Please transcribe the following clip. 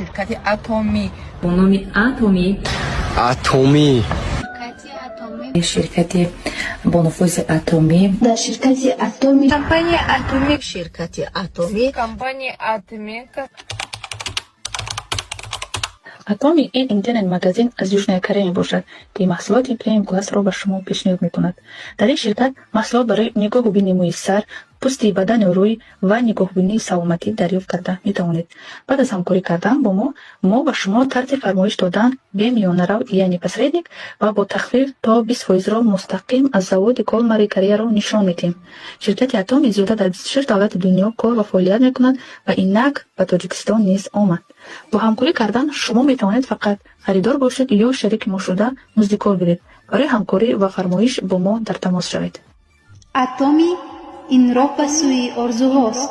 شرکت اتمی با نام اتمی. اتمی. شرکت با نفوذ اتمی. در شرکت اتمی. کمپانی اتمی. شرکت اتمی. کمپانی اتمی. اتمی این اینترنت مگزین از جشن کریم باشد که محصولات پریم کلاس را به شما پیشنهاد می‌کند. در این شرکت محصولات برای نگاه‌بینی موی سر، پوستی بدن و روی و نگاه‌بینی سلامتی دریافت کرده می‌توانید. بعد از همکاری کردن با ما به شما طرز فرمایش دادن به میانه‌رو یعنی پسریدنگ و با تخفیف تا 20% را مستقیم از زواد کالماری کریه را نشان می‌دهیم. شرکت اتمی زوده در 26 دولت دنیا کار و فعالیت می‌کند و اینک به تاجیکستان نیز آمد. با همکاری کردن شما می‌توانید فقط خریدار باشید یا شریک ما شده مزد کار بدید. برای همکاری و فرمایش با ما در تماس شوید. اتمی این راه به سوی آرزوهاست.